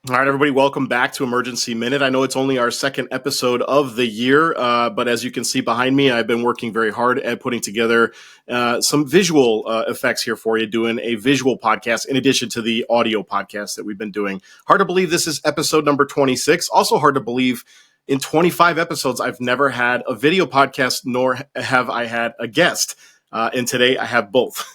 All right, everybody, welcome back to Emergency Minute. I know it's only our second episode of the year, but as you can see behind me, I've been working very hard at putting together some visual effects here for you, doing a visual podcast in addition to the audio podcast that we've been doing. Hard to believe this is episode number 26. Also hard to believe in 25 episodes, I've never had a video podcast, nor have I had a guest. And today I have both.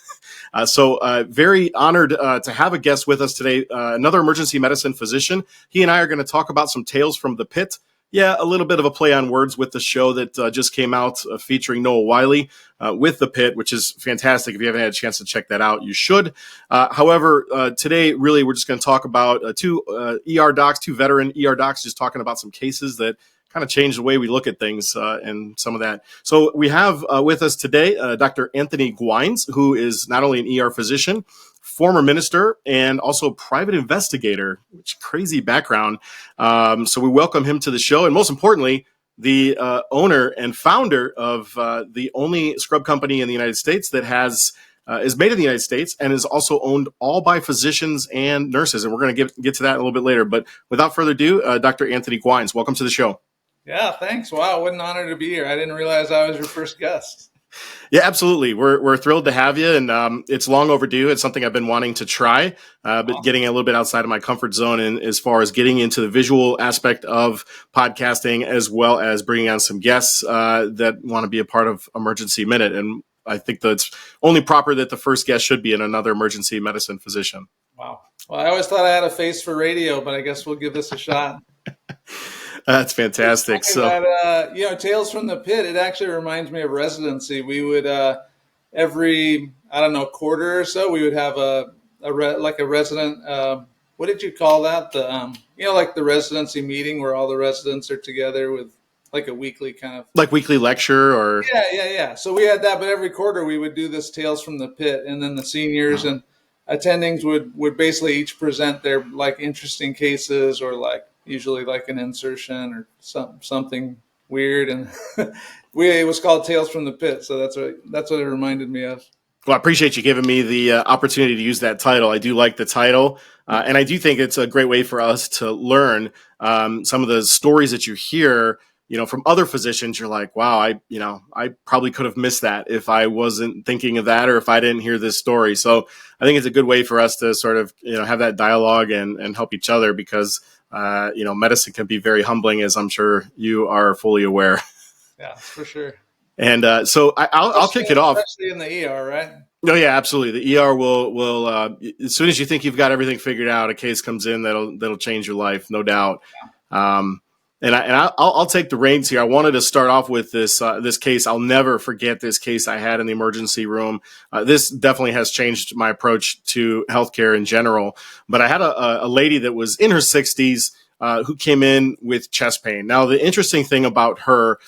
So very honored to have a guest with us today, another emergency medicine physician. He and I are going to talk about some tales from the pit. Yeah, a little bit of a play on words with the show that just came out featuring Noah Wiley with the pit, which is fantastic. If you haven't had a chance to check that out, you should. However, today, really, we're just going to talk about two veteran ER docs, just talking about some cases that kind of changed the way we look at things and some of that. So we have with us today Dr. Anthony Guynes, who is not only an ER physician, former minister, and also private investigator, which crazy background. So we welcome him to the show. And most importantly, the owner and founder of the only scrub company in the United States that is made in the United States and is also owned all by physicians and nurses. And we're going to get to that a little bit later. But without further ado, Dr. Anthony Guynes, welcome to the show. Yeah, thanks. Wow, what an honor to be here. I didn't realize I was your first guest. Yeah, absolutely. We're thrilled to have you, and it's long overdue. It's something I've been wanting to try, but getting a little bit outside of my comfort zone, and as far as getting into the visual aspect of podcasting, as well as bringing on some guests that want to be a part of Emergency Minute. And I think that it's only proper that the first guest should be another emergency medicine physician. Wow. Well, I always thought I had a face for radio, but I guess we'll give this a shot. That's fantastic. So, Tales from the Pit, it actually reminds me of residency. We would, every, quarter or so, we would have a resident, what did you call that? Like the residency meeting where all the residents are together with like a weekly kind of. Like weekly lecture or. Yeah. So we had that, but every quarter we would do this Tales from the Pit, and then the seniors and attendings would basically each present their like interesting cases or like, usually like an insertion or something weird, and it was called Tales from the Pit, so that's what it reminded me of. Well, I appreciate you giving me the opportunity to use that title. I do like the title, and I do think it's a great way for us to learn some of the stories that you hear, from other physicians. You're like, wow, I probably could have missed that if I wasn't thinking of that or if I didn't hear this story. So I think it's a good way for us to sort of, have that dialogue and help each other because medicine can be very humbling, as I'm sure you are fully aware. Yeah, for sure. And so I'll kick it off. Especially in the ER, right? No, yeah, absolutely. The ER will as soon as you think you've got everything figured out, a case comes in that'll change your life, no doubt. And I'll take the reins here. I wanted to start off with this case. I'll never forget this case I had in the emergency room. This definitely has changed my approach to healthcare in general. But I had a lady that was in her 60s who came in with chest pain. Now, the interesting thing about her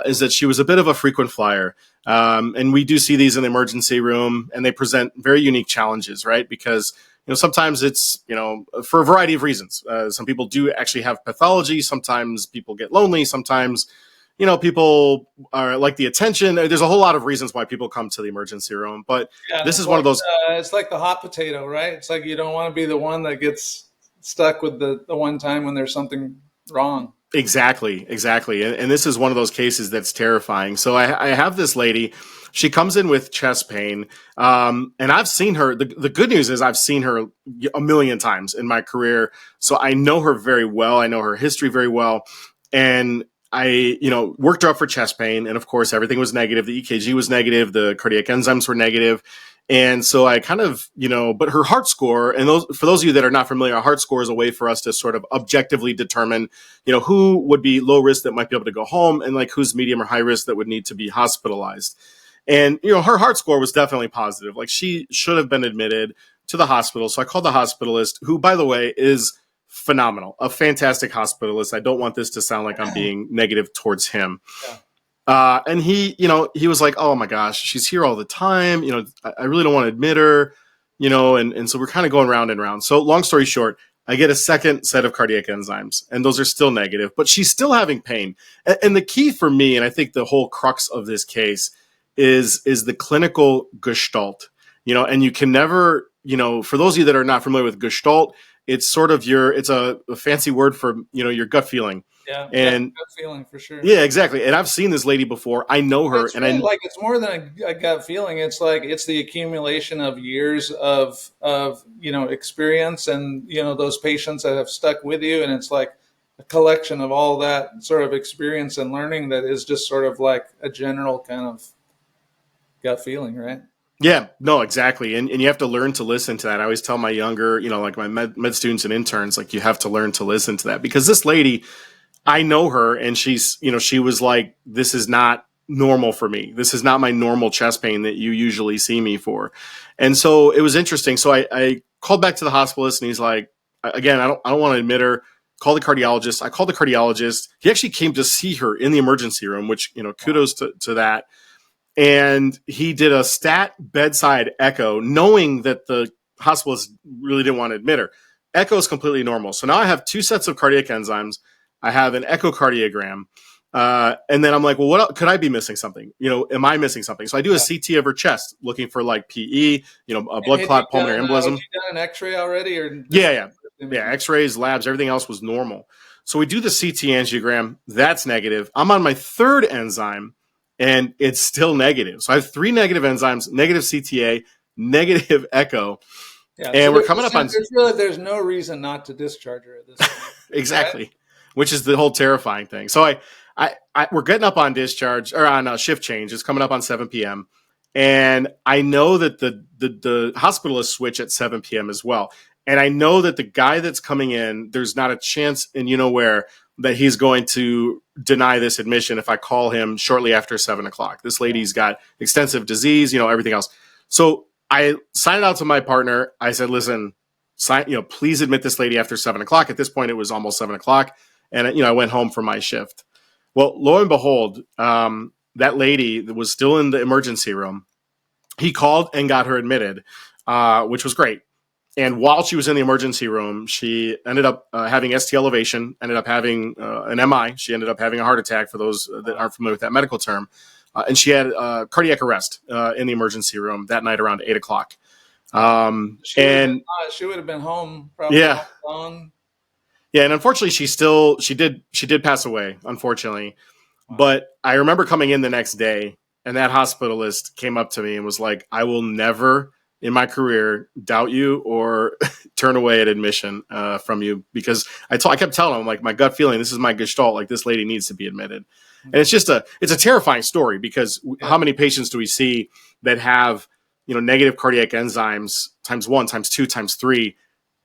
is that she was a bit of a frequent flyer. And we do see these in the emergency room, and they present very unique challenges, right? Because sometimes it's, for a variety of reasons. Some people do actually have pathology. Sometimes people get lonely. Sometimes, people are like the attention. There's a whole lot of reasons why people come to the emergency room. But this is one of those. It's like the hot potato, right? It's like you don't want to be the one that gets stuck with the one time when there's something wrong. Exactly. And this is one of those cases that's terrifying. So I have this lady. She comes in with chest pain, and I've seen her. The good news is I've seen her a million times in my career, so I know her very well. I know her history very well, and I, worked her up for chest pain, and of course everything was negative. The EKG was negative, the cardiac enzymes were negative, and so I kind of, but her heart score, and for those of you that are not familiar, a heart score is a way for us to sort of objectively determine, who would be low risk that might be able to go home, and like who's medium or high risk that would need to be hospitalized. And, her heart score was definitely positive. Like she should have been admitted to the hospital. So I called the hospitalist, who, by the way, is phenomenal, a fantastic hospitalist. I don't want this to sound like I'm being negative towards him. Yeah. And he was like, oh my gosh, she's here all the time. I really don't want to admit her, and so we're kind of going round and round. So long story short, I get a second set of cardiac enzymes, and those are still negative, but she's still having pain. And the key for me, and I think the whole crux of this case is the clinical gestalt, and you can never, for those of you that are not familiar with gestalt, it's sort of it's a fancy word for, your gut feeling. Yeah, And good feeling for sure. yeah, exactly. And I've seen this lady before. I know her, It's really like it's more than a gut feeling. It's like it's the accumulation of years of experience and those patients that have stuck with you, and it's like a collection of all that sort of experience and learning that is just sort of like a general kind of gut feeling, right? Yeah, no, exactly. And you have to learn to listen to that. I always tell my younger, like my med students and interns, like you have to learn to listen to that, because this lady, I know her, and she's, she was like, this is not normal for me. This is not my normal chest pain that you usually see me for. And so it was interesting. So I called back to the hospitalist, and he's like, again, I don't want to admit her. Call the cardiologist. I called the cardiologist. He actually came to see her in the emergency room, which, kudos to that. And he did a stat bedside echo, knowing that the hospitalist really didn't want to admit her. Echo is completely normal. So now I have 2 sets of cardiac enzymes. I have an echocardiogram. And then I'm like, well, what else? Could I be missing something? Am I missing something? So I do a CT of her chest, looking for like PE, a blood clot, pulmonary embolism. Had you done an X-ray already, or yeah. X-rays, labs, everything else was normal. So we do the CT angiogram. That's negative. I'm on my 3rd enzyme, and it's still negative. So I have 3 negative enzymes, negative CTA, negative echo. Yeah, and so we're coming up on. There's no reason not to discharge her at this point. Exactly. Right? Which is the whole terrifying thing. So we're getting up on discharge, or on a shift change. It's coming up on 7 p.m. And I know that the hospitalists switch at 7 p.m. as well. And I know that the guy that's coming in, there's not a chance in where that he's going to deny this admission if I call him shortly after 7 o'clock. This lady's got extensive disease, everything else. So I signed out to my partner. I said, listen, please admit this lady after 7 o'clock. At this point, it was almost 7 o'clock. And, I went home for my shift. Well, lo and behold, that lady that was still in the emergency room, he called and got her admitted, which was great. And while she was in the emergency room, she ended up having ST elevation, ended up having an MI. She ended up having a heart attack, for those that aren't familiar with that medical term. And she had cardiac arrest in the emergency room that night around 8 o'clock. She would have been home probably. Yeah. Alone. Yeah, and unfortunately, she did pass away, unfortunately. Wow. But I remember coming in the next day, and that hospitalist came up to me and was like, I will never in my career doubt you or turn away an admission from you, because I kept telling him, like, my gut feeling, this is my gestalt, like, this lady needs to be admitted. And it's a terrifying story, because how many patients do we see that have, negative cardiac enzymes times 1, times 2, times 3,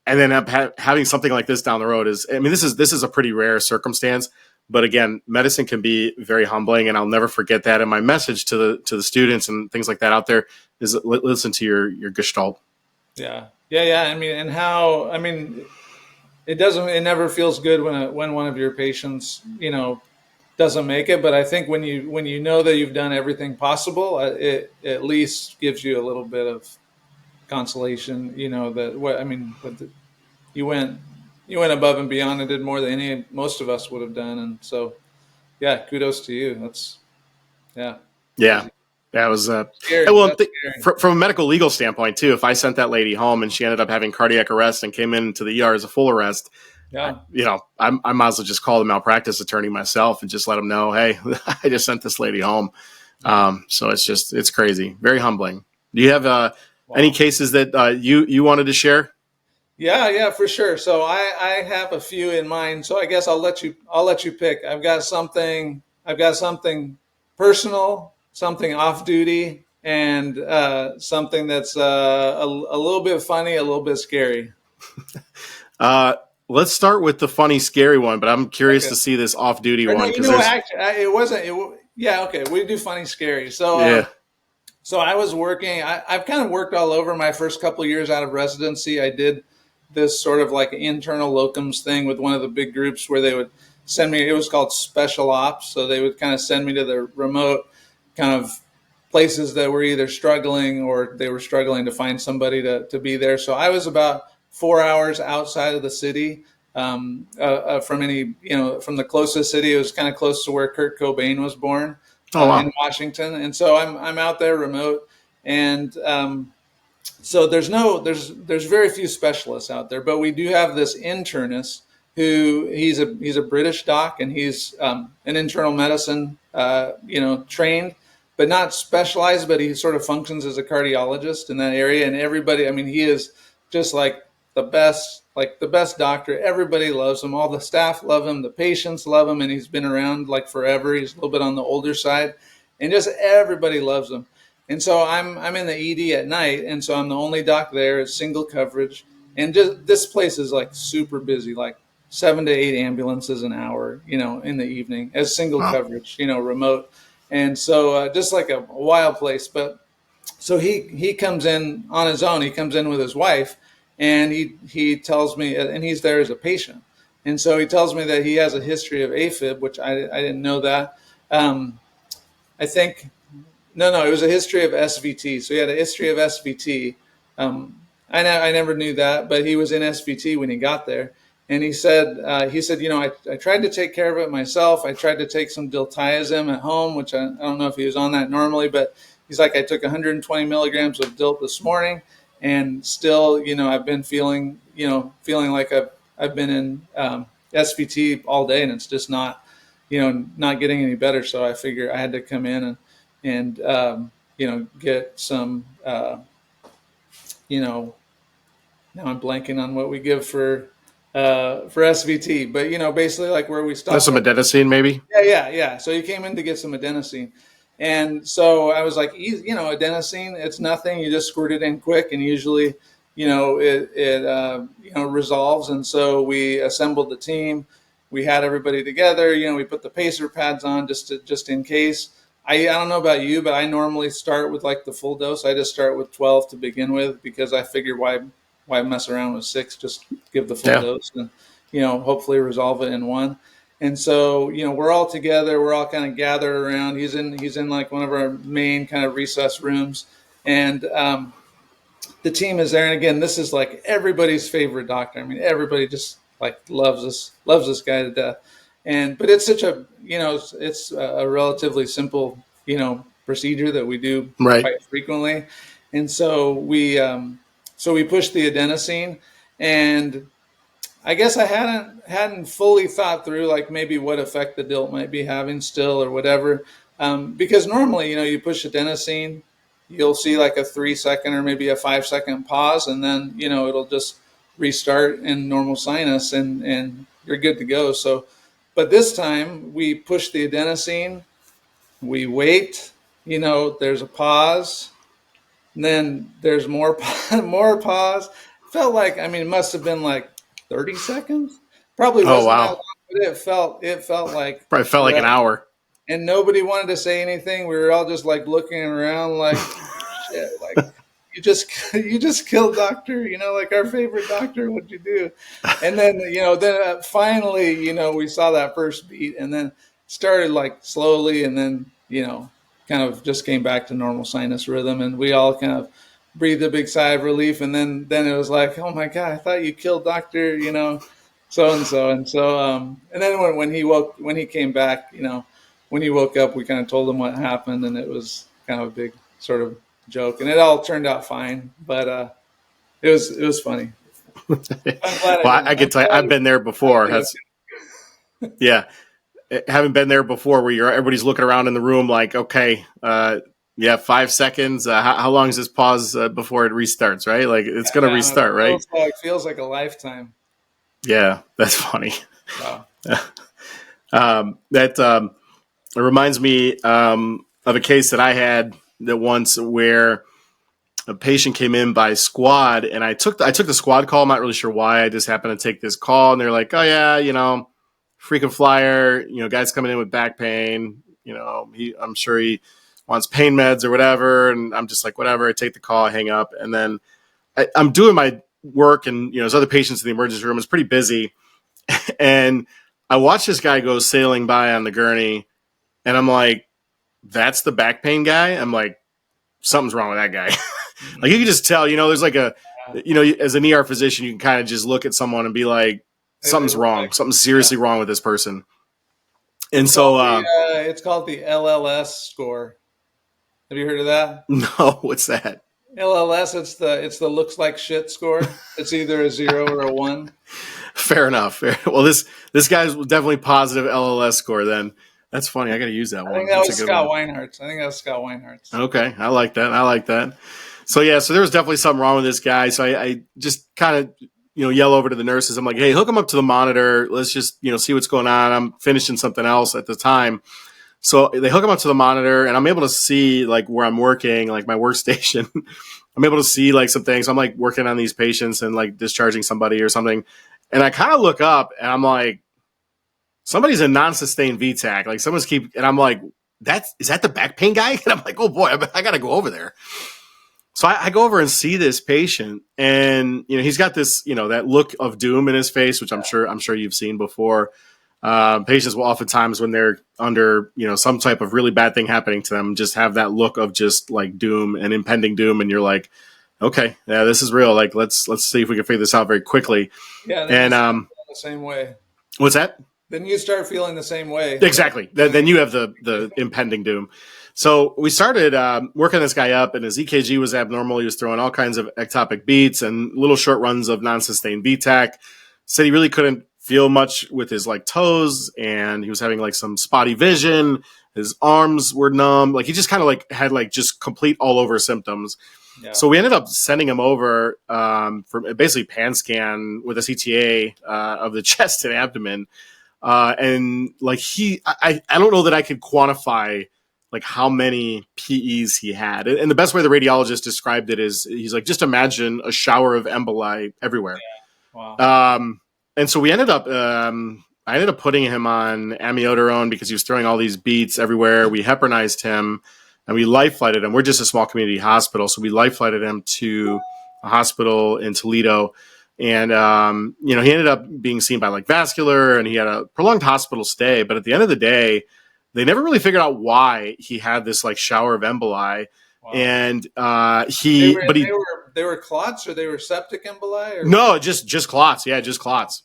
and then having something like this down the road this is a pretty rare circumstance. But again, medicine can be very humbling, and I'll never forget that. And my message to the students and things like that out there is, listen to your gestalt. Yeah. It never feels good when one of your patients, doesn't make it. But I think when you know that you've done everything possible, it at least gives you a little bit of consolation. You went above and beyond and did more than most of us would have done. And so, yeah, kudos to you. That's, yeah. Yeah. That was scary. Well, from a medical legal standpoint too, if I sent that lady home and she ended up having cardiac arrest and came into the ER as a full arrest, I might as well just call the malpractice attorney myself and just let them know, hey, I just sent this lady home. So it's crazy, very humbling. Do you have any cases that you wanted to share? Yeah, for sure. So I have a few in mind. So I guess I'll let you pick. I've got something personal, something off duty, and something that's a little bit funny, a little bit scary. Let's start with the funny, scary one, but I'm curious to see this off duty one. Okay. We do funny, scary. So so I was working. I've kind of worked all over my first couple of years out of residency. I did this sort of like internal locums thing with one of the big groups where they would send me, it was called special ops. So they would kind of send me to the remote kind of places that were either struggling or they were struggling to find somebody to be there. So I was about 4 hours outside of the city from the closest city. It was kind of close to where Kurt Cobain was born in Washington. And so I'm out there remote, and So there's very few specialists out there, but we do have this internist who he's a British doc, and he's an internal medicine trained, but not specialized, but he sort of functions as a cardiologist in that area. And everybody, I mean, he is just like the best doctor. Everybody loves him. All the staff love him. The patients love him, and he's been around like forever. He's a little bit on the older side, and just everybody loves him. And so I'm in the ED at night, and so I'm the only doc there. It's single coverage, and just this place is like super busy, like 7 to 8 ambulances an hour, in the evening as single coverage, remote. And so just like a wild place. But so he comes in on his own. He comes in with his wife, and he tells me, and he's there as a patient. And so he tells me that he has a history of AFib, which I didn't know that. I think no, it was a history of SVT. So he had a history of SVT. I never knew that, but he was in SVT when he got there. And he said, I tried to take care of it myself. I tried to take some diltiazem at home, which I don't know if he was on that normally, but he's like, I took 120 milligrams of Dilt this morning, and still, I've been feeling like I've been in SVT all day, and it's just not getting any better. So I figure I had to come in and get some, now I'm blanking on what we give for SVT, but basically like where we stopped. That's some adenosine, maybe. Yeah. So he came in to get some adenosine, and so I was like, adenosine, it's nothing. You just squirt it in quick, and usually, it resolves. And so we assembled the team. We had everybody together. We put the pacer pads on just in case. I don't know about you, but I normally start with like the full dose. I just start with 12 to begin with, because I figure why mess around with 6? Just give the full dose and, hopefully resolve it in one. And so, we're all together. We're all kind of gathered around. He's in like one of our main kind of recess rooms, and the team is there. And again, this is like everybody's favorite doctor. I mean, everybody just like loves this guy to death. But it's such a, it's a relatively simple, procedure that we do quite frequently. And so we pushed the adenosine, and I guess I hadn't fully thought through like maybe what effect the Dilt might be having still or whatever. Because normally, you push adenosine, you'll see like a 3-second or maybe a 5-second pause, and then, it'll just restart in normal sinus, and you're good to go. So, but this time we push the adenosine, we wait, there's a pause, and then there's more pause. Felt like, it must have been like 30 seconds. Probably wasn't that long, but it felt like probably felt like an hour. And nobody wanted to say anything. We were all just like looking around like, shit, like you just killed doctor, like our favorite doctor. What'd you do? And then, finally, we saw that first beat, and then started like slowly, and then, kind of just came back to normal sinus rhythm, and we all kind of breathed a big sigh of relief. And then it was like, oh my God, I thought you killed doctor, so and so. And so, and then when he came back, when he woke up, we kind of told him what happened, and it was kind of a big sort of joke, and it all turned out fine. But it was funny. I can tell you, I've been there before. Yeah, having been there before, where everybody's looking around in the room like, okay, 5 seconds. How long is this pause before it restarts? Right, like it's going to restart, right? It feels like a lifetime. Yeah, that's funny. Wow. That it reminds me of a case that I had once where a patient came in by squad, and I took the squad call. I'm not really sure why. I just happened to take this call, and they're like, "Oh yeah, frequent flyer. Guy's coming in with back pain. I'm sure he wants pain meds or whatever." And I'm just like, whatever. I take the call, I hang up, and then I'm doing my work, and there's other patients in the emergency room. It's pretty busy, and I watch this guy go sailing by on the gurney, and I'm like, "That's the back pain guy." I'm like, something's wrong with that guy. Like, you can just tell, there's like as an ER physician, you can kind of just look at someone and be like, something's wrong. Something's seriously wrong with this person. And it's called the LLS score. Have you heard of that? No, what's that? LLS, it's the looks like shit score. It's either a 0 or a 1. Fair enough. Well, this guy's definitely positive LLS score. Then that's funny. I got to use that I think one. that That's a was good Scott one. Weinhardt's. I think that was Scott Weinhardt's. Okay, I like that. I like that. So yeah, so there was definitely something wrong with this guy. So I just kind of yell over to the nurses. I'm like, hey, hook him up to the monitor. Let's just see what's going on. I'm finishing something else at the time. So they hook him up to the monitor, and I'm able to see like where I'm working, like my workstation. I'm able to see like some things. I'm like working on these patients and like discharging somebody or something. And I kind of look up, and I'm like, somebody's in non-sustained VTAC. Like and I'm like, is that the back pain guy? And I'm like, oh boy, I got to go over there. So I go over and see this patient, and he's got this that look of doom in his face, which I'm sure you've seen before. Patients will oftentimes, when they're under some type of really bad thing happening to them, just have that look of just like doom and impending doom, and you're like, okay, yeah, this is real. Like let's see if we can figure this out very quickly. Yeah, and the same way. What's that? Then you start feeling the same way. Exactly. Then you have the impending doom. So we started working this guy up, and his EKG was abnormal. He was throwing all kinds of ectopic beats and little short runs of non-sustained VTAC. Said he really couldn't feel much with his like toes, and he was having like some spotty vision. His arms were numb. Like he just kind of like had like just complete all over symptoms. Yeah. So we ended up sending him over for basically pan scan with a CTA of the chest and abdomen. And like I don't know that I could quantify like how many PEs he had. And the best way the radiologist described it is he's like, just imagine a shower of emboli everywhere. Yeah. Wow. And so I ended up putting him on amiodarone because he was throwing all these beats everywhere. We heparinized him and we life flighted him. We're just a small community hospital. So we life flighted him to a hospital in Toledo. And, he ended up being seen by like vascular, and he had a prolonged hospital stay. But at the end of the day, they never really figured out why he had this like shower of emboli. Wow. And they were clots, or they were septic emboli? Or? No, just clots. Yeah, just clots.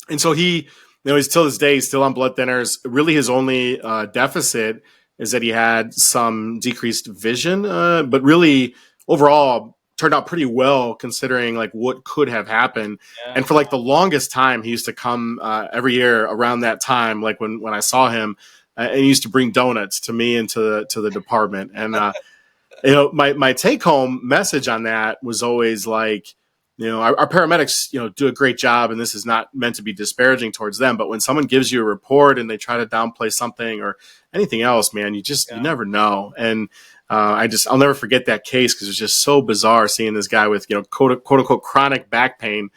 And so he's till this day, he's still on blood thinners. Really, his only deficit is that he had some decreased vision, but really overall turned out pretty well considering like what could have happened. Yeah. And for like the longest time, he used to come every year around that time, like when I saw him, and he used to bring donuts to me and to the department. And my take home message on that was always like, our paramedics, do a great job, and this is not meant to be disparaging towards them. But when someone gives you a report and they try to downplay something or anything else, man, you never know. And I'll never forget that case because it was just so bizarre seeing this guy with, quote unquote chronic back pain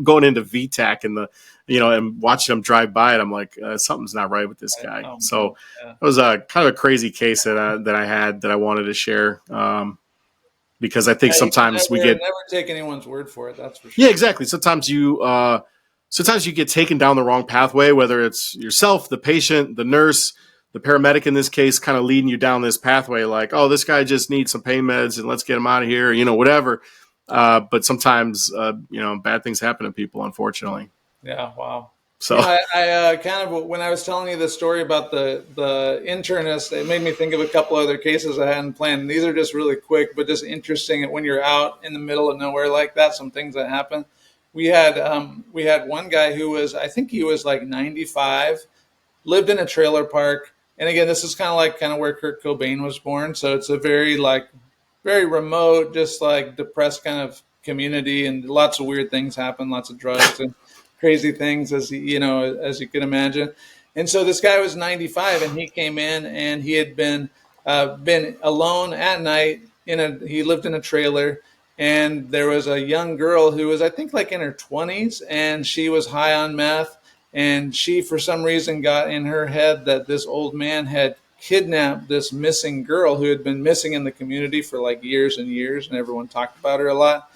going into VTAC and watching him drive by it. I'm like, something's not right with this guy. So it was a kind of a crazy case that I had that I wanted to share. Because I think sometimes we never take anyone's word for it. That's for sure. Yeah, exactly. Sometimes you get taken down the wrong pathway, whether it's yourself, the patient, the nurse, the paramedic in this case, kind of leading you down this pathway. Like, oh, this guy just needs some pain meds and let's get him out of here, whatever. But sometimes, bad things happen to people, unfortunately. Yeah. Wow. So I kind of, when I was telling you the story about the internist, it made me think of a couple other cases I hadn't planned. And these are just really quick, but just interesting when you're out in the middle of nowhere like that, some things that happen. We had one guy who was, I think he was like 95, lived in a trailer park. And again, this is kind of where Kurt Cobain was born. So it's a very remote, just like depressed kind of community, and lots of weird things happen, lots of drugs and crazy things as you can imagine. And so this guy was 95, and he came in, and he had been alone at night he lived in a trailer, and there was a young girl who was, I think, like in her 20s, and she was high on meth, and she for some reason got in her head that this old man had kidnapped this missing girl who had been missing in the community for like years and years, and everyone talked about her a lot,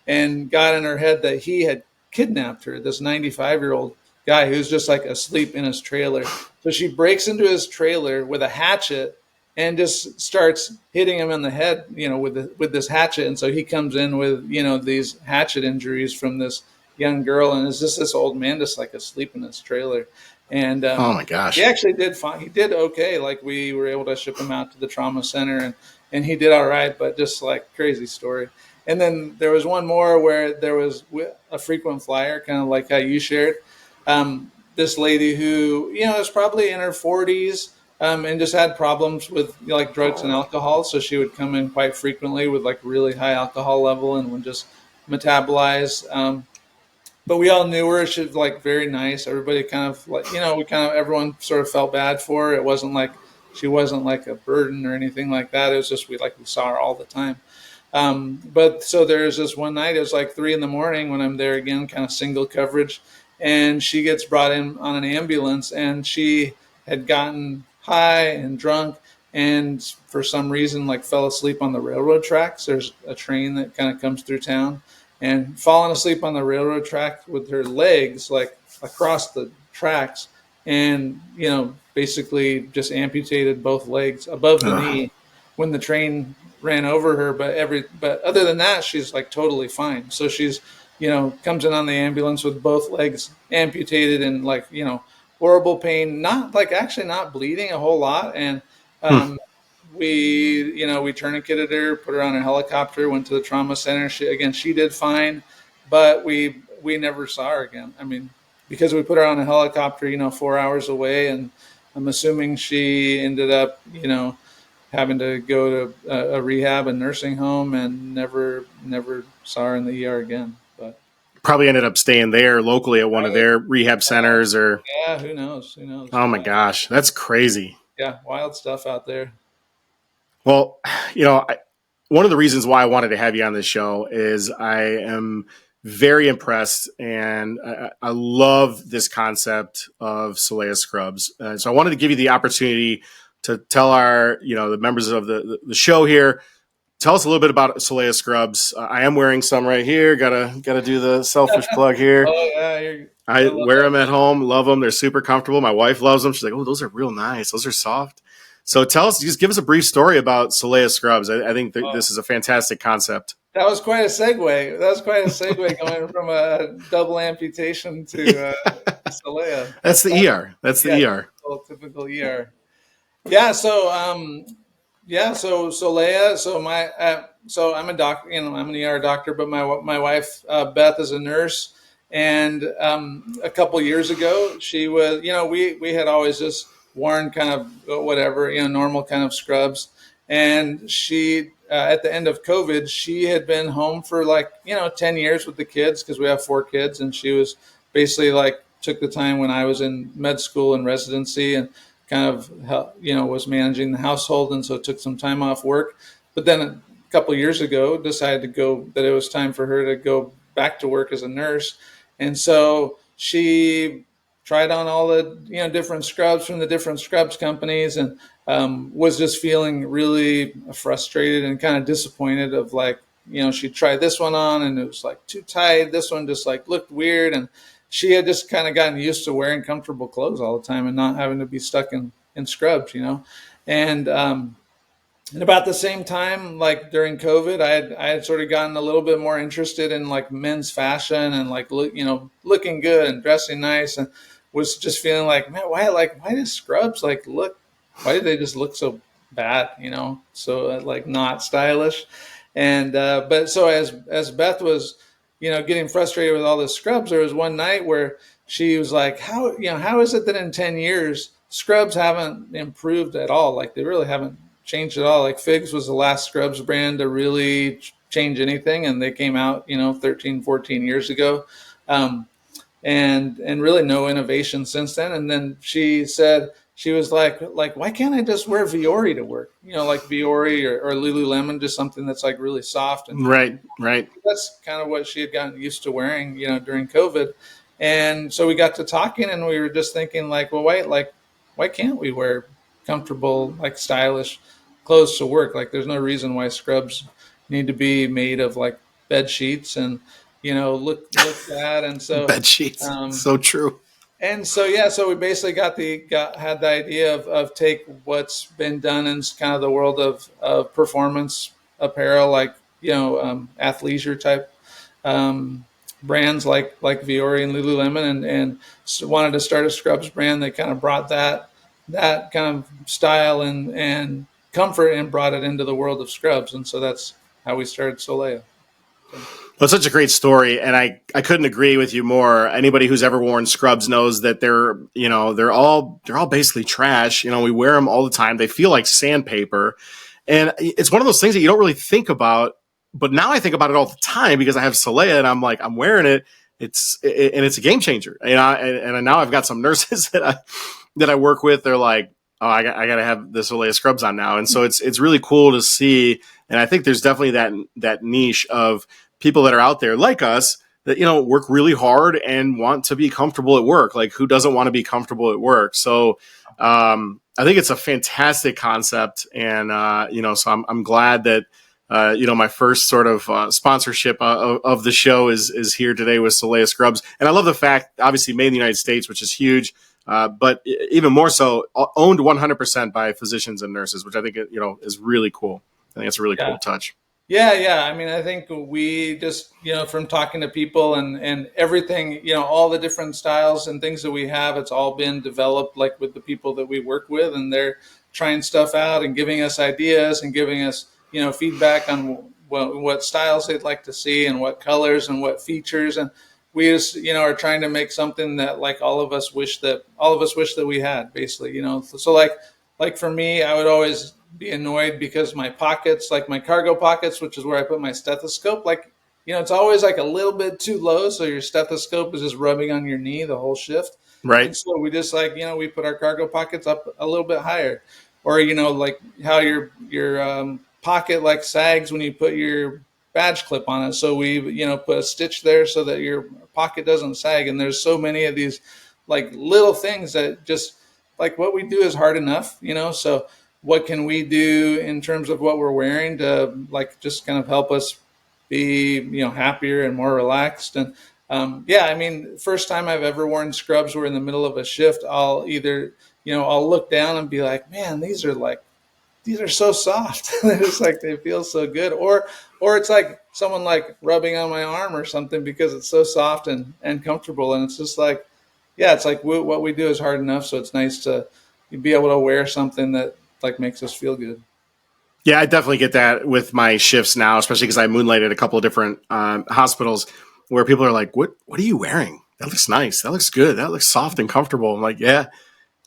and got in her head that he had kidnapped her, this 95-year-old guy who's just like asleep in his trailer. So she breaks into his trailer with a hatchet and just starts hitting him in the head, with this hatchet. And so he comes in with, these hatchet injuries from this young girl, and it's just this old man just like asleep in his trailer. And oh my gosh, he actually did fine. He did okay. Like we were able to ship him out to the trauma center, and he did all right, but just like crazy story. And then there was one more where there was a frequent flyer, kind of like how you shared. This lady who, is probably in her 40s, and just had problems with like drugs and alcohol. So she would come in quite frequently with like really high alcohol level and would just metabolize. But we all knew her. She was like very nice. Everybody kind of like, everyone sort of felt bad for her. It wasn't like she wasn't like a burden or anything like that. It was just we saw her all the time. But so there's this one night, it was like 3 a.m. when I'm there again, kind of single coverage. And she gets brought in on an ambulance, and she had gotten high and drunk and for some reason like fell asleep on the railroad tracks. There's a train that kind of comes through town, and fallen asleep on the railroad track with her legs like across the tracks, and basically just amputated both legs above the knee when the train ran over her. But other than that, she's like totally fine. So she's comes in on the ambulance with both legs amputated and like horrible pain, not like actually not bleeding a whole lot. And we tourniqueted her, put her on a helicopter, went to the trauma center. She did fine, but we never saw her again. I mean, because we put her on a helicopter 4 hours away, and I'm assuming she ended up having to go to a rehab, a nursing home, and never saw her in the ER again. But probably ended up staying there locally at one of their rehab centers, or yeah, who knows? Oh my gosh, that's crazy. Yeah, wild stuff out there. Well, one of the reasons why I wanted to have you on this show is I am very impressed, and I love this concept of Soleya Scrubs. So I wanted to give you the opportunity to tell our, the members of the show here, tell us a little bit about Soleya Scrubs. I am wearing some right here. Gotta do the selfish plug here. Oh yeah, I wear them at home. Love them. They're super comfortable. My wife loves them. She's like, "Oh, those are real nice. Those are soft." So just give us a brief story about Soleya Scrubs. I think this is a fantastic concept. That was quite a segue. Going from a double amputation to Soleya. That's the ER. That's the ER. Typical ER. Yeah. So Soleya. So I'm a doctor. I'm an ER doctor, but my wife Beth is a nurse. And a couple years ago, she was. We had always just worn kind of whatever, normal kind of scrubs. And she, at the end of COVID, she had been home for 10 years with the kids, because we have 4 kids. And she was basically took the time when I was in med school and residency, and kind of, was managing the household. And so took some time off work. But then a couple years ago, decided that it was time for her to go back to work as a nurse. And so she tried on all the different scrubs from the different scrubs companies, and was just feeling really frustrated and kind of disappointed of she tried this one on and it was too tight. This one just looked weird, and she had just kind of gotten used to wearing comfortable clothes all the time and not having to be stuck in scrubs, and about the same time, during COVID, I had sort of gotten a little bit more interested in men's fashion and looking good and dressing nice, and was just feeling man, why does scrubs look? Why do they just look so bad? So not stylish. And but so as Beth was getting frustrated with all the scrubs, there was one night where she was like, how is it that in 10 years scrubs haven't improved at all? They really haven't changed at all. Figs was the last scrubs brand to really change anything, and they came out 13, 14 years ago, and really no innovation since then. And then she said, she was like, why can't I just wear Viore to work? Viore or Lululemon, just something that's really soft. And right. That's kind of what she had gotten used to wearing, during COVID. And so we got to talking, and we were just thinking well, why can't we wear comfortable, stylish clothes to work? There's no reason why scrubs need to be made of bed sheets and look bad. And so bed sheets, so true. And so so we basically had the idea of take what's been done in kind of the world of performance apparel, athleisure type brands like Viore and Lululemon, and wanted to start a scrubs brand that kind of brought that kind of style and comfort and brought it into the world of scrubs. And so that's how we started Soleya. So. Well, it's such a great story, and I couldn't agree with you more. Anybody who's ever worn scrubs knows that they're all basically trash. We wear them all the time. They feel like sandpaper, and it's one of those things that you don't really think about. But now I think about it all the time because I have Soleya, and I'm wearing it. And it's a game changer. And now I've got some nurses that I work with. They're like, oh, I got to have the Soleya Scrubs on now, and so it's really cool to see. And I think there's definitely that niche of people that are out there like us that, work really hard and want to be comfortable at work. Like, who doesn't want to be comfortable at work? So I think it's a fantastic concept. And, so I'm glad that, my first sort of sponsorship of the show is here today with Soleya Scrubs. And I love the fact, obviously made in the United States, which is huge, but even more so owned 100% by physicians and nurses, which I think, is really cool. I think it's a really cool touch. Yeah. I mean, I think we just, from talking to people and everything, all the different styles and things that we have, it's all been developed like with the people that we work with, and they're trying stuff out and giving us ideas and giving us, feedback on what styles they'd like to see and what colors and what features. And we just, are trying to make something that like all of us wish that we had, basically, So like for me, I would always be annoyed because my pockets, like my cargo pockets, which is where I put my stethoscope, like, it's always like a little bit too low. So your stethoscope is just rubbing on your knee the whole shift. Right. And so we just we put our cargo pockets up a little bit higher, or, like how your pocket like sags when you put your badge clip on it. So we, put a stitch there so that your pocket doesn't sag. And there's so many of these like little things that just like what we do is hard enough, so what can we do in terms of what we're wearing to like just kind of help us be happier and more relaxed. And I mean, first time I've ever worn scrubs, we're in the middle of a shift, I'll either I'll look down and be like, man, these are so soft. It's like they feel so good, or it's like someone like rubbing on my arm or something because it's so soft and comfortable. And it's just like, it's like what we do is hard enough, so it's nice to be able to wear something that like makes us feel good. Yeah, I definitely get that with my shifts now, especially because I moonlighted a couple of different hospitals where people are like, "What are you wearing? That looks nice. That looks good. That looks soft and comfortable." I'm like, "Yeah,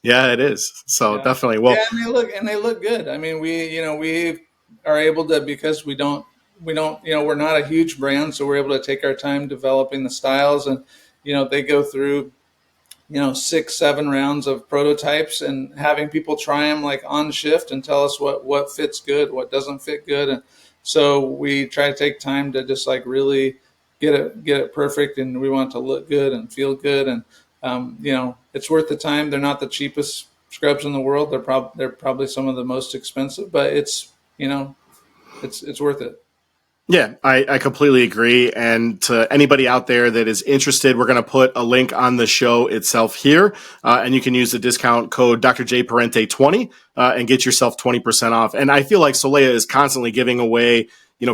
it is." So definitely, well, and they look good. I mean, we are able to, because we don't we're not a huge brand, so we're able to take our time developing the styles, and they go through 6-7 rounds of prototypes and having people try them like on shift and tell us what fits good, what doesn't fit good. And so we try to take time to just like really get it perfect, and we want it to look good and feel good. And it's worth the time. They're not the cheapest scrubs in the world. They're probably some of the most expensive, but it's it's worth it. Yeah, I completely agree. And to anybody out there that is interested, we're going to put a link on the show itself here. And you can use the discount code DrJParente 20 and get yourself 20% off. And I feel like Soleya is constantly giving away,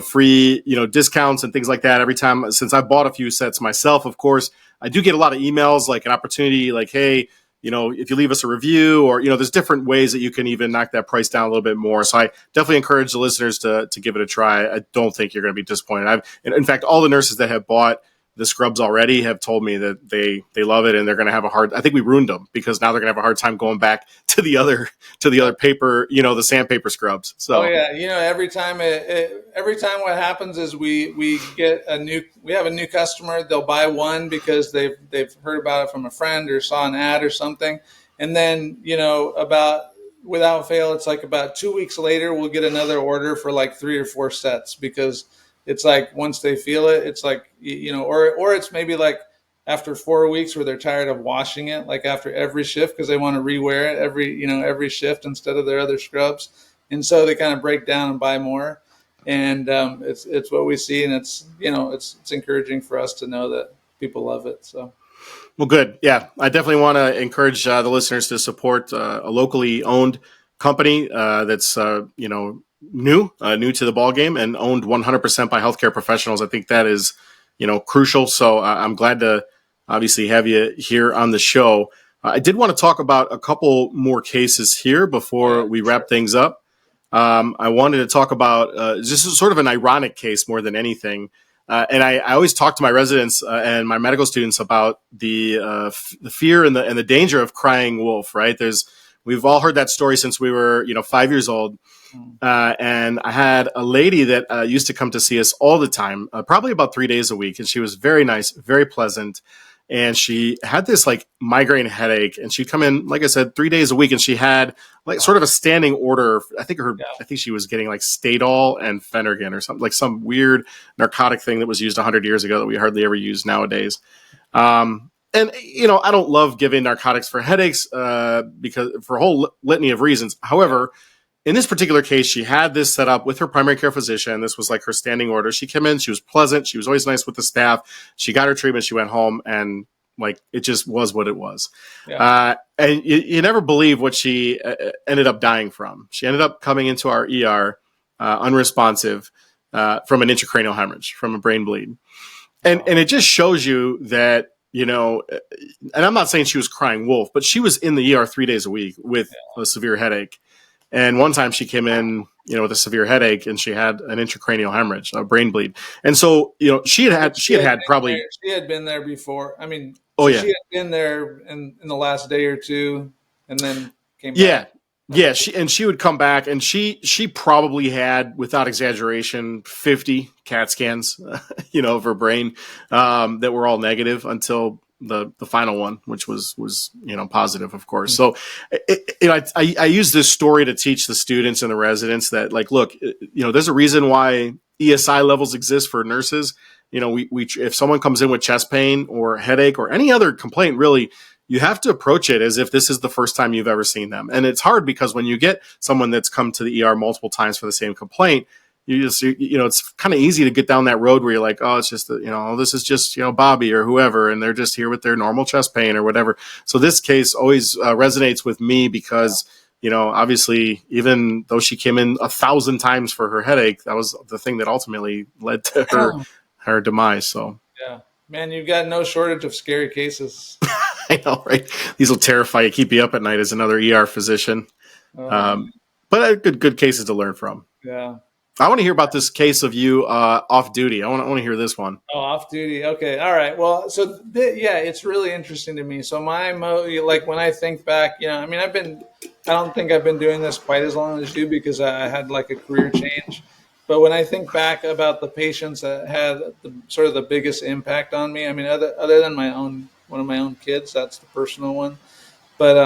free, discounts and things like that every time. Since I've bought a few sets myself, of course, I do get a lot of emails, like an opportunity, like, hey, if you leave us a review, or, there's different ways that you can even knock that price down a little bit more. So I definitely encourage the listeners to give it a try. I don't think you're going to be disappointed. In fact, all the nurses that have bought the scrubs already have told me that they love it, and they're going to have I think we ruined them, because now they're going to have a hard time going back to the other paper, the sandpaper scrubs. So every time what happens is we have a new customer. They'll buy one because they've heard about it from a friend or saw an ad or something, and then about without fail, it's like about 2 weeks later we'll get another order for like 3 or 4 sets, because it's like once they feel it, it's like, or it's maybe like after 4 weeks where they're tired of washing it, like after every shift, because they want to rewear it every shift instead of their other scrubs. And so they kind of break down and buy more. And it's what we see. And it's encouraging for us to know that people love it. So. Well, good. Yeah, I definitely want to encourage the listeners to support a locally owned company that's, new to the ball game and owned 100% by healthcare professionals. I think that is, crucial. So I'm glad to obviously have you here on the show. I did want to talk about a couple more cases here before we wrap things up. I wanted to talk about just sort of an ironic case more than anything. And I always talk to my residents and my medical students about the fear and the danger of crying wolf. Right? We've all heard that story since we were 5 years old. And I had a lady that used to come to see us all the time, probably about 3 days a week, and she was very nice, very pleasant. And she had this like migraine headache, and she'd come in, like I said, 3 days a week, and she had like sort of a standing order. I think she was getting like Stadol and Phenergan or something, like some weird narcotic thing that was used 100 years ago that we hardly ever use nowadays. And I don't love giving narcotics for headaches because for a whole litany of reasons. However, in this particular case, she had this set up with her primary care physician. This was like her standing order. She came in, she was pleasant, she was always nice with the staff. She got her treatment, she went home, and like it just was what it was. And you never believe what she ended up dying from. She ended up coming into our ER unresponsive from an intracranial hemorrhage, from a brain bleed. And it just shows you that, and I'm not saying she was crying wolf, but she was in the ER 3 days a week with a severe headache. And one time she came in, with a severe headache, and she had an intracranial hemorrhage, a brain bleed. And so, she had probably she had been there before. I mean, she had been there in the last day or two, and then came back. back. Yeah, she would come back, and she probably had, without exaggeration, 50 CAT scans, of her brain that were all negative until the final one, which was positive, of course. So, I use this story to teach the students and the residents that, like, look, there's a reason why ESI levels exist for nurses. We if someone comes in with chest pain or headache or any other complaint, really, you have to approach it as if this is the first time you've ever seen them. And it's hard because when you get someone that's come to the ER multiple times for the same complaint, it's kind of easy to get down that road where you're like, oh, it's just, this is just, Bobby or whoever, and they're just here with their normal chest pain or whatever. So this case always resonates with me because, obviously, even though she came in 1,000 times for her headache, that was the thing that ultimately led to her demise. So, yeah, man, you've got no shortage of scary cases. I know, right? These will terrify you, keep you up at night as another ER physician. But good cases to learn from. Yeah. I want to hear about this case of you off duty. I want to hear this one. Oh, off duty. Okay. All right. Well, so it's really interesting to me. So like when I think back, I don't think I've been doing this quite as long as you because I had like a career change. But when I think back about the patients that had sort of the biggest impact on me, other than one of my own kids, that's the personal one. But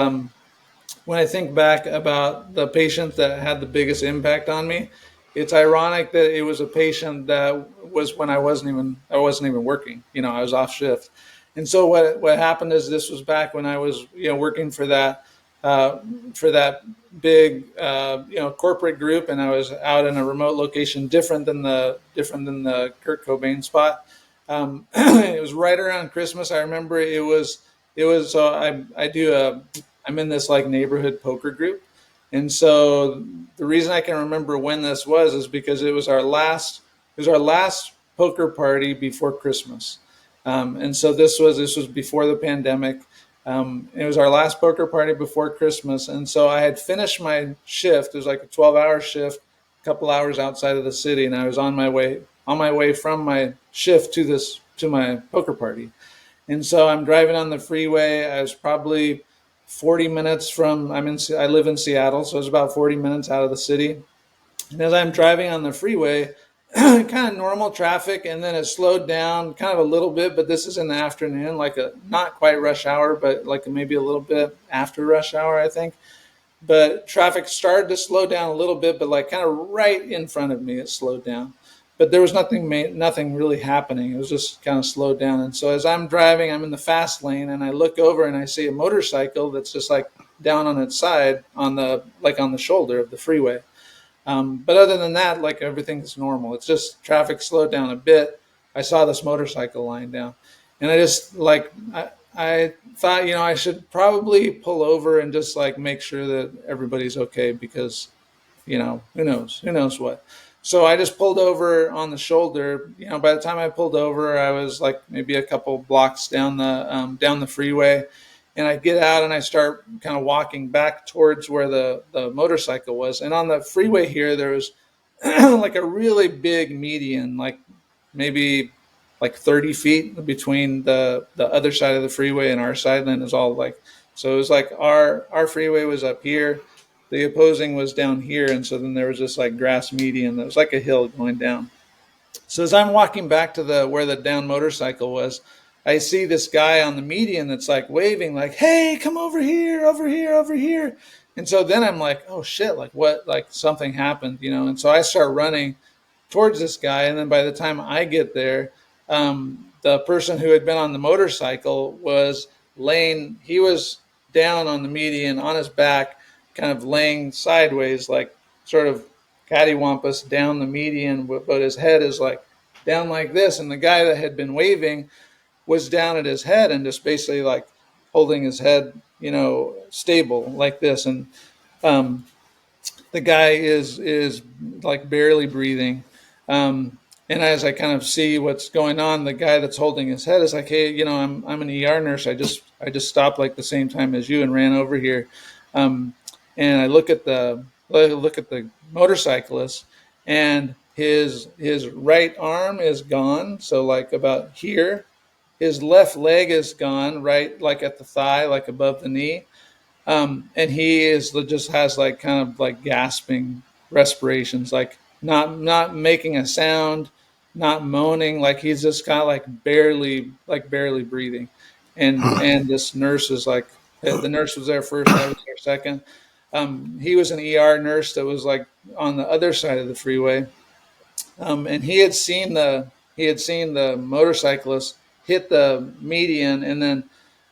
when I think back about the patient that had the biggest impact on me, it's ironic that it was a patient that was when I wasn't even working. I was off shift. And so what happened is this was back when I was working for that big corporate group, and I was out in a remote location, different than the Kurt Cobain spot. It was right around Christmas. I remember it was so I'm in this like neighborhood poker group. And so the reason I can remember when this was is because it was our last poker party before Christmas. And so this was before the pandemic. It was our last poker party before Christmas. And so I had finished my shift. It was like a 12-hour shift, a couple hours outside of the city. And I was on my way from my shift to my poker party. And so I'm driving on the freeway. I was probably 40 minutes from, I live in Seattle, so it's about 40 minutes out of the city. And as I'm driving on the freeway, kind of normal traffic, and then it slowed down kind of a little bit, but this is in the afternoon, like a not quite rush hour, but like maybe a little bit after rush hour, I think. But traffic started to slow down a little bit, but like kind of right in front of me, it slowed down. But there was nothing really happening. It was just kind of slowed down. And so as I'm driving, I'm in the fast lane, and I look over and I see a motorcycle that's just like down on its side on the shoulder of the freeway. But other than that, like everything's normal. It's just traffic slowed down a bit. I saw this motorcycle lying down, and I just I thought, I should probably pull over and just like make sure that everybody's okay because, who knows what. So I just pulled over on the shoulder. By the time I pulled over, I was like maybe a couple blocks down the freeway, And I get out and I start kind of walking back towards where the motorcycle was. And on the freeway here, there was like a really big median, like maybe like 30 feet between the other side of the freeway and our side. And then it's all like, so it was like our freeway was up here, the opposing was down here. And so then there was this like grass median that was like a hill going down. So as I'm walking back to the where the down motorcycle was, I see this guy on the median that's like waving, like, "Hey, come over here, over here, over here." And so then I'm like, "Oh shit! Like what? Like something happened, you know?" And so I start running towards this guy, and then by the time I get there, the person who had been on the motorcycle was laying. He was down on the median on his back, kind of laying sideways, like sort of cattywampus down the median, but his head is like down like this. And the guy that had been waving was down at his head and just basically like holding his head, you know, stable like this. And um, the guy is like barely breathing. And as I kind of see what's going on, the guy that's holding his head is like, "Hey, you know, I'm an ER nurse. I just stopped like the same time as you and ran over here." Um, and I look at the motorcyclist, and his right arm is gone, so like about here. His left leg is gone, right, like at the thigh, like above the knee. And he is just has like kind of like gasping respirations, like not making a sound, not moaning, like he's just kind of like barely breathing. And this nurse is like, the nurse was there first, I was there second. He was an ER nurse that was like on the other side of the freeway, and he had seen the motorcyclist hit the median and then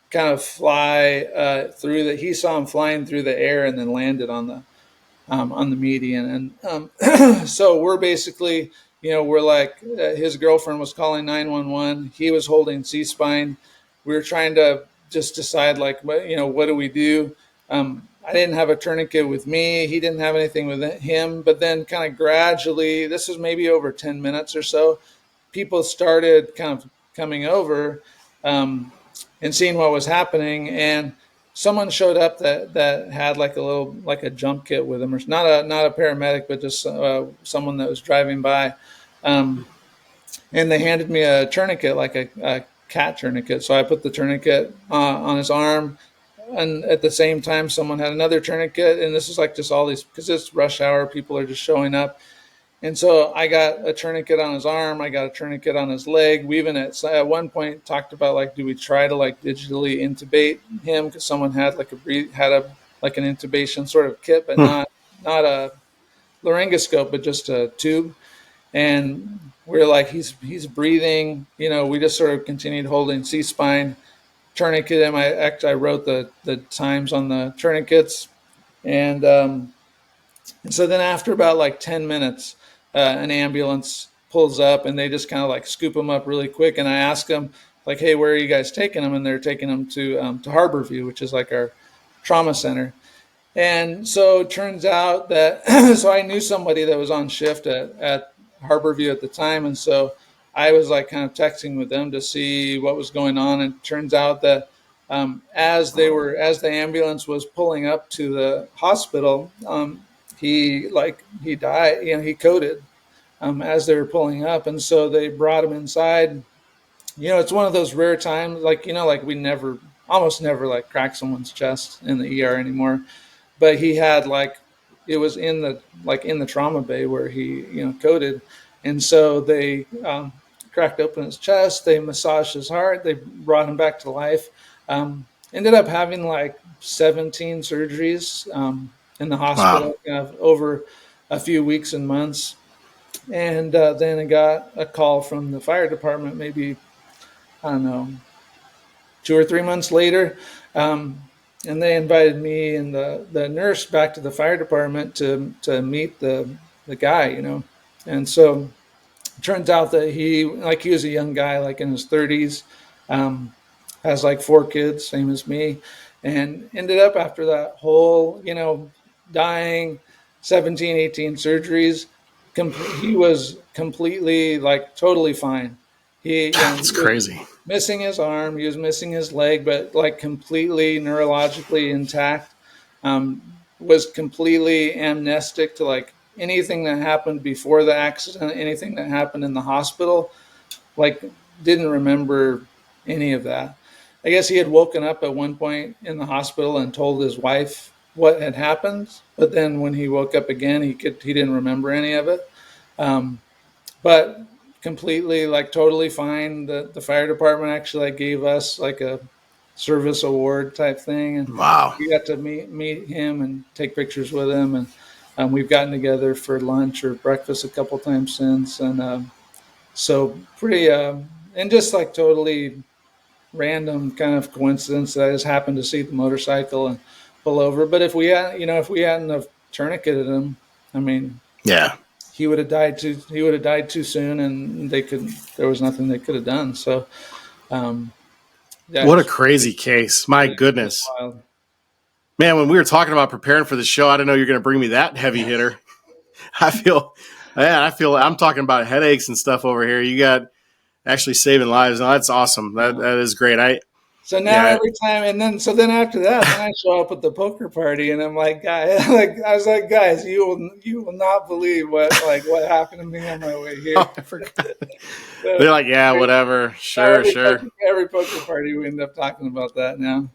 kind of fly through the. He saw him flying through the air and then landed on the median. And so we're basically, you know, we're like, his girlfriend was calling 911. He was holding C-spine. We were trying to just decide, like, what do we do? I didn't have a tourniquet with me. He didn't have anything with him. But then kind of gradually, this was maybe over 10 minutes or so, people started kind of coming over and seeing what was happening. And someone showed up that had like a jump kit with them, or not a paramedic, but just someone that was driving by. And they handed me a tourniquet, like a cat tourniquet. So I put the tourniquet on his arm, and at the same time, someone had another tourniquet. And this is like just all these, because it's rush hour, people are just showing up. And so I got a tourniquet on his arm. I got a tourniquet on his leg. We even at one point talked about, like, do we try to like digitally intubate him, because someone had like like an intubation sort of kit, but not a laryngoscope, but just a tube. And we're like, he's breathing. You know, we just sort of continued holding C-spine, tourniquet him. I wrote the times on the tourniquets, and so then after about like 10 minutes, an ambulance pulls up, and they just kind of like scoop him up really quick. And I ask them, like, "Hey, where are you guys taking him?" And they're taking him to Harborview, which is like our trauma center. And so it turns out that so I knew somebody that was on shift at Harborview at the time, and so I was like kind of texting with them to see what was going on. And it turns out that as the ambulance was pulling up to the hospital, he died. You know, he coded as they were pulling up, and so they brought him inside. You know, it's one of those rare times, like, you know, like we almost never like crack someone's chest in the ER anymore, but he had like, it was in the trauma bay where he, you know, coded. And so they cracked open his chest, they massaged his heart, they brought him back to life. Ended up having like 17 surgeries in the hospital. Wow. Over a few weeks and months. And then I got a call from the fire department, maybe, I don't know, 2 or 3 months later. And they invited me and the nurse back to the fire department to meet the guy, you know. And so it turns out that he was a young guy, like in his 30s, has like 4 kids, same as me, and ended up, after that whole, you know, dying, 17, 18 surgeries, he was completely, like, totally fine. That's He was crazy. missing his arm, he was missing his leg, but like completely neurologically intact. Was completely amnestic to like anything that happened before the accident, anything that happened in the hospital. Like didn't remember any of that. I guess he had woken up at one point in the hospital and told his wife what had happened, but then when he woke up again, he didn't remember any of it. Um, but completely like totally fine. The fire department actually like gave us like a service award type thing, and Wow. we got to meet him and take pictures with him, and we've gotten together for lunch or breakfast a couple times since, and so pretty and just like totally random kind of coincidence that I just happened to see the motorcycle and pull over. But if we hadn't have tourniqueted him, I mean, Yeah. he would have died too soon, and there was nothing they could have done. So um, yeah, What a just crazy case. My really goodness. wild. Man, when we were talking about preparing for the show, I didn't know you're going to bring me that heavy hitter. I feel, I'm talking about headaches and stuff over here. You got actually saving lives. No, that's awesome. That is great. So now Yeah. every time, so then after that, then I show up at the poker party, and I'm like, guys, like I was like, guys, you will not believe what happened to me on my way here. Oh, I forgot. So They're like, yeah, whatever. Sure, sure. every poker party, we end up talking about that now.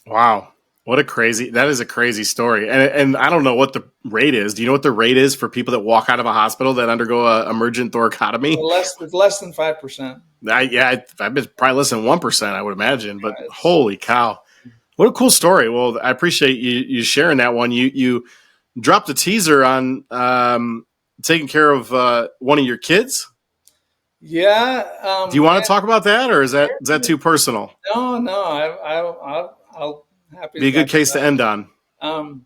Wow. That is a crazy story. And I don't know what the rate is. Do you know what the rate is for people that walk out of a hospital that undergo a emergent thoracotomy? It's less than 5%. I bet probably less than 1%, I would imagine. But It's holy cow. What a cool story. Well, I appreciate you sharing that one. You dropped a teaser on taking care of one of your kids. Yeah. Do you want to talk about that, or is that too personal? No. I'll happy Be to a good talk case to about end on. it.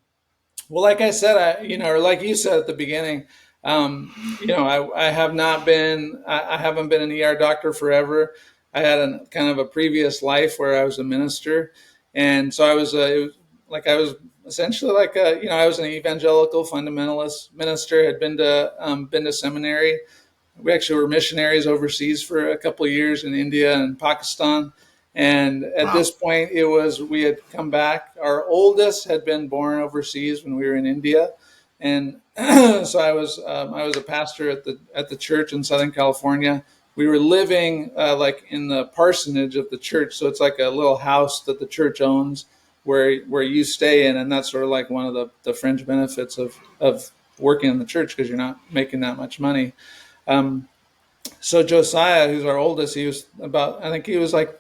Well, like I said, or like you said at the beginning, I have not been, I haven't been an ER doctor forever. I had a kind of a previous life where I was a minister, and so I was essentially like I was an evangelical fundamentalist minister. Had been to seminary. We actually were missionaries overseas for a couple of years in India and Pakistan. And at Wow. this point, we had come back. Our oldest had been born overseas when we were in India, and so I was a pastor at the church in Southern California. We were living like in the parsonage of the church, so it's like a little house that the church owns where you stay in, and that's sort of like one of the fringe benefits of working in the church because you're not making that much money. Um, so Josiah, who's our oldest, he was about, I think he was like,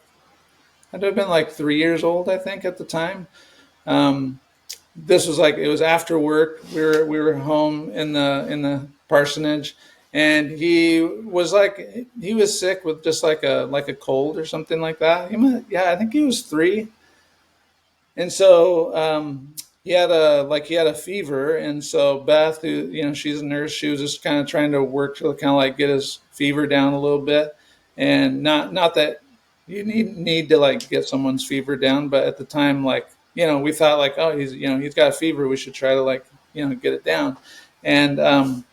I'd have been like 3 years old, I think, at the time. Um, this was like, it was after work. We were home in the parsonage, and he was sick with just like a cold or something like that. Yeah, I think he was 3. And so he had a fever, and so Beth, who she's a nurse, she was just kind of trying to work to kind of like get his fever down a little bit, and not that you need to like get someone's fever down, but at the time like we thought like, oh, he's got a fever, we should try to like get it down, and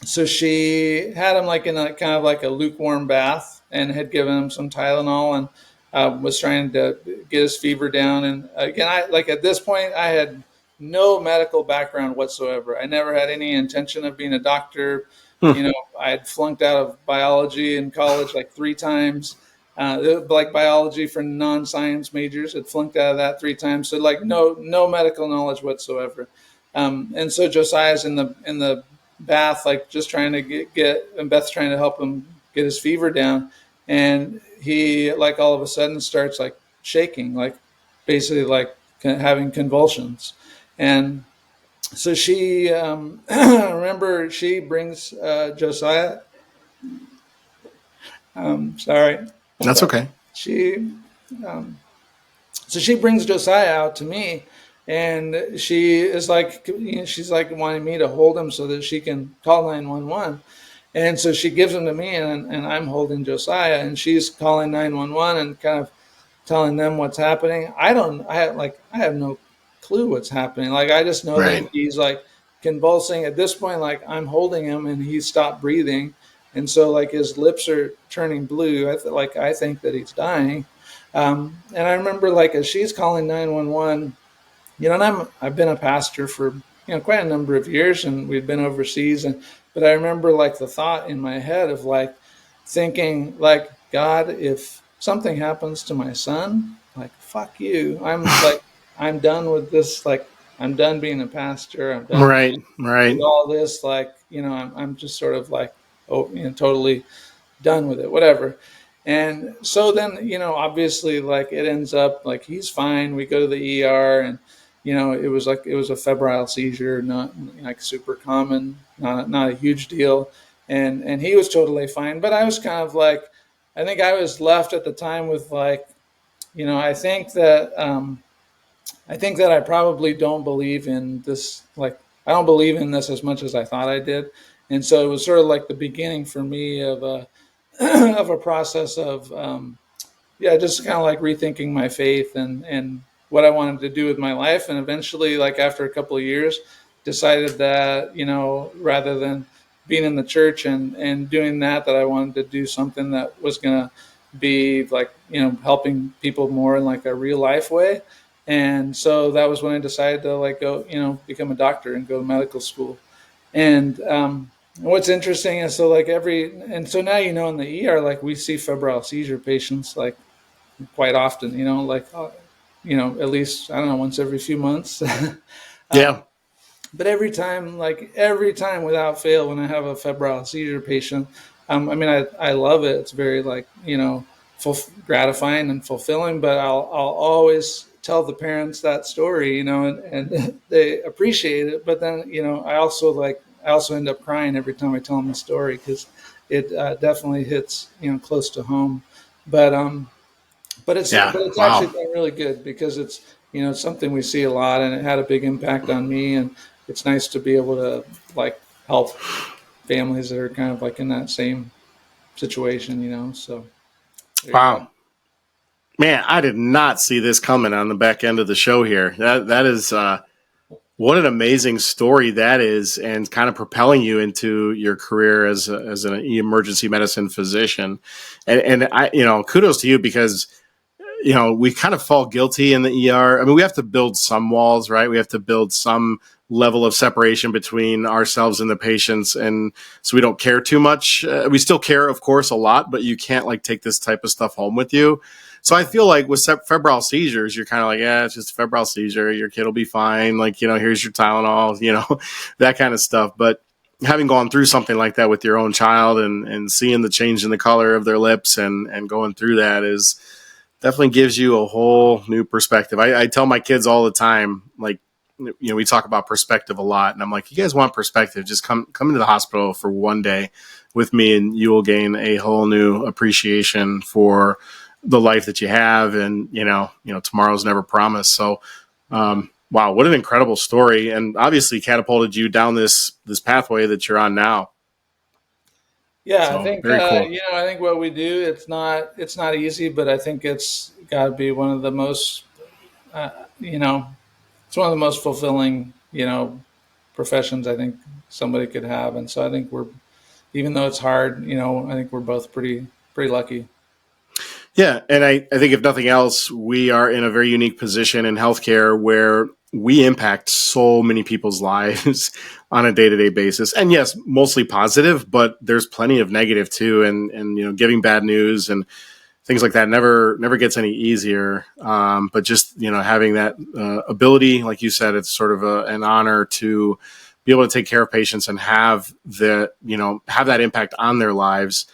so she had him like in a kind of like a lukewarm bath and had given him some Tylenol and was trying to get his fever down. And again, I like at this point, I had no medical background whatsoever. I never had any intention of being a doctor. Hmm. I had flunked out of biology in college like 3 times. Like biology for non-science majors, had flunked out of that 3 times. So like no medical knowledge whatsoever. And so Josiah's in the bath, like just trying to and Beth's trying to help him get his fever down. And he like all of a sudden starts like shaking, like basically like having convulsions. And so she, remember she brings Josiah, sorry. That's okay. She, so she brings Josiah out to me, and she is like, she's like wanting me to hold him so that she can call 911. And so she gives him to me, and I'm holding Josiah, and she's calling 911 and kind of telling them what's happening. I have no clue what's happening. Like I just know that Right. he's like convulsing. At this point, like I'm holding him, and he stopped breathing, And so like his lips are turning blue. I think that he's dying. And I remember like as she's calling 911, and I've been a pastor for quite a number of years, and we've been overseas, but I remember like the thought in my head of like thinking like, God, if something happens to my son, like fuck you, I'm done with this, like I'm done being a pastor, I'm done Right, with right. all this, like I'm just sort of like, oh, totally done with it, whatever. And so then, obviously, like it ends up like he's fine. We go to the ER, and it was a febrile seizure, not like super common, not a huge deal, and he was totally fine. But I was kind of like, I think I was left at the time with like, I think that I probably don't believe in this. Like, I don't believe in this as much as I thought I did. And so it was sort of like the beginning for me of a of a process of yeah, just kind of like rethinking my faith and what I wanted to do with my life. And eventually, like after a couple of years, decided that rather than being in the church and doing that, that I wanted to do something that was gonna be like helping people more in like a real life way. And so that was when I decided to like go become a doctor and go to medical school. And what's interesting is so like and so now in the ER, like we see febrile seizure patients like quite often, like at least I don't know, once every few months. Yeah. But every time without fail, when I have a febrile seizure patient, I mean, I love it. It's very like gratifying and fulfilling. But I'll always tell the parents that story, and they appreciate it. But then I also end up crying every time I tell them the story because it definitely hits close to home. But Yeah. it's actually Wow. been really good because it's something we see a lot, and it had a big impact on me, and it's nice to be able to like help families that are kind of like in that same situation, so there you go. Wow. Man, I did not see this coming on the back end of the show here. That is what an amazing story that is, and kind of propelling you into your career as an emergency medicine physician. And I, kudos to you because we kind of fall guilty in the ER. I mean, we have to build some walls, right? We have to build some level of separation between ourselves and the patients. And so we don't care too much. We still care, of course, a lot, but you can't like take this type of stuff home with you. So I feel like with febrile seizures, you're kind of like, yeah, it's just a febrile seizure. Your kid will be fine. Like, here's your Tylenol, that kind of stuff. But having gone through something like that with your own child and seeing the change in the color of their lips and going through that is definitely gives you a whole new perspective. I tell my kids all the time, like, we talk about perspective a lot, and I'm like, you guys want perspective? Just come into the hospital for one day with me, and you will gain a whole new appreciation for the life that you have. And tomorrow's never promised. So, wow, what an incredible story, and obviously catapulted you down this pathway that you're on now. Yeah, I So think very cool. I think what we do, it's not easy, but I think it's got to be one of the most uh, you know it's one of the most fulfilling professions I think somebody could have. And so I think we're, even though it's hard, I think we're both pretty lucky. Yeah, and I think if nothing else, we are in a very unique position in healthcare where we impact so many people's lives on a day-to-day basis. And yes, mostly positive, but there's plenty of negative too. And giving bad news and things like that never gets any easier. But just having that ability, like you said, it's sort of an honor to be able to take care of patients and have have that impact on their lives.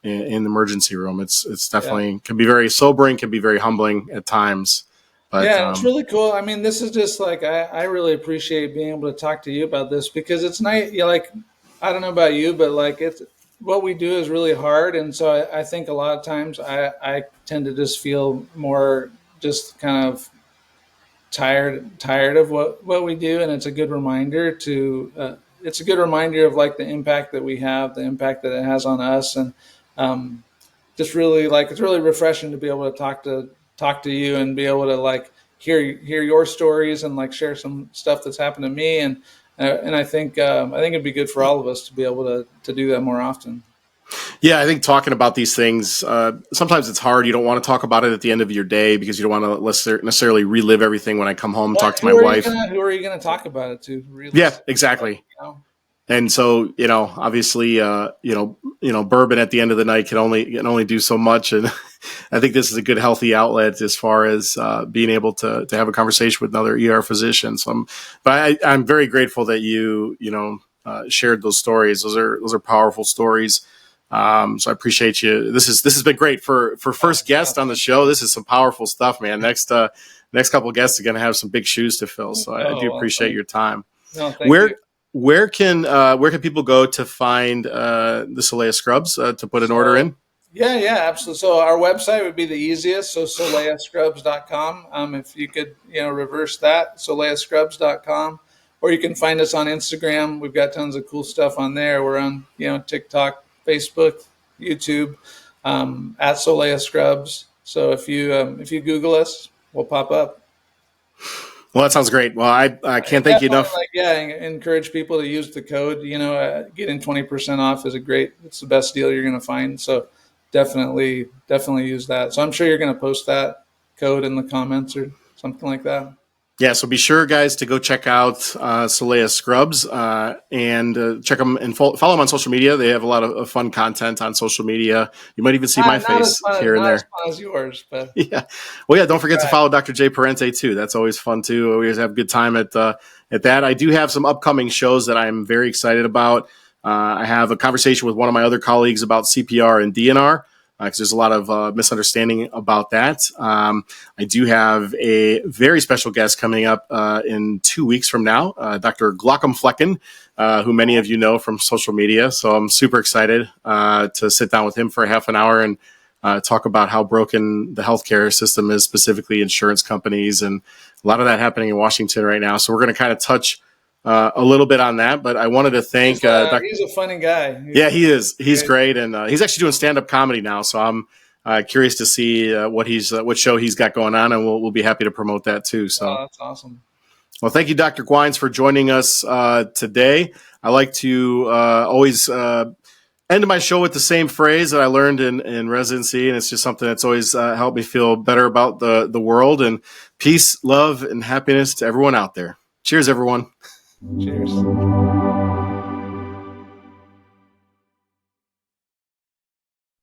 In the emergency room, it's Yeah. definitely can be very sobering, can be very humbling at times. But Yeah, and it's really cool. I mean, this is just like I really appreciate being able to talk to you about this because it's nice. Like, I don't know about you, but like it's what we do is really hard, and so I think a lot of times I tend to just feel more just kind of tired of what we do, and it's a good reminder of like the impact that we have, the impact that it has on us, and um, just really like it's really refreshing to be able to talk to you and be able to like hear your stories and like share some stuff that's happened to me. And I think it'd be good for all of us to be able to do that more often. Yeah, I think talking about these things, sometimes it's hard. You don't want to talk about it at the end of your day because you don't want to necessarily relive everything when I come home and talk to my wife. Who are you gonna talk about it to? Yeah, exactly. And so, obviously, bourbon at the end of the night can only do so much. And I think this is a good, healthy outlet as far as being able to have a conversation with another ER physician. So, I'm very grateful that you shared those stories. Those are powerful stories. So I appreciate you. This has been great for first guest on the show. This is some powerful stuff, man. Next couple of guests are going to have some big shoes to fill. So I do appreciate your time. No, thank you. Where can people go to find the Soleya Scrubs to put an order in? Yeah, absolutely. So our website would be the easiest. So soleyascrubs.com. If you could, reverse that, soleyascrubs.com. Or you can find us on Instagram. We've got tons of cool stuff on there. We're on, TikTok, Facebook, YouTube, at Soleya Scrubs. So if you Google us, we'll pop up. Well, that sounds great. Well, I can't thank you enough. Encourage people to use the code. Getting 20% off is it's the best deal you're going to find. So definitely use that. So I'm sure you're going to post that code in the comments or something like that. Yeah, so be sure, guys, to go check out Soleya Scrubs and check them and follow them on social media. They have a lot of fun content on social media. You might even see my face here and there. Not as fun as yours, but yeah. Well, yeah. Don't forget to follow DrJParente too. That's always fun too. We always have a good time at that. I do have some upcoming shows that I'm very excited about. I have a conversation with one of my other colleagues about CPR and DNR. Because there's a lot of misunderstanding about that. I do have a very special guest coming up in 2 weeks from now, Dr. Glaucom Flecken, who many of you know from social media. So I'm super excited to sit down with him for a half an hour and talk about how broken the healthcare system is, specifically insurance companies, and a lot of that happening in Washington right now. So we're going to kind of touch a little bit on that, but I wanted to thank he's a funny guy. He is. He's great, and he's actually doing stand-up comedy now. So I'm curious to see what show he's got going on, and we'll be happy to promote that too. So that's awesome. Well, thank you, Dr. Guynes, for joining us today. I like to always end my show with the same phrase that I learned in residency, and it's just something that's always helped me feel better about the world. And peace, love, and happiness to everyone out there. Cheers, everyone. Cheers.